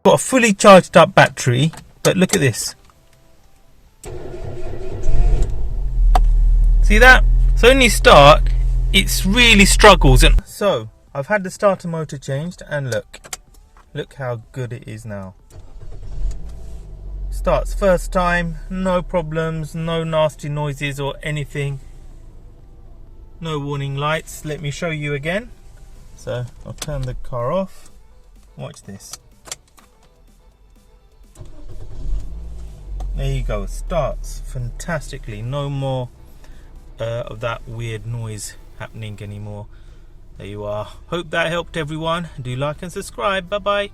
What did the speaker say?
Got a fully charged up battery, but look at this. See that? So when you start, it really struggles. And so I've had the starter motor changed, and look how good it is now. Starts first time, no problems, no nasty noises or anything. No warning lights. Let me show you again. So I'll turn the car off. Watch this. There you go. Starts fantastically. No more of that weird noise happening anymore. There you are. Hope that helped everyone. Do like and subscribe. Bye bye.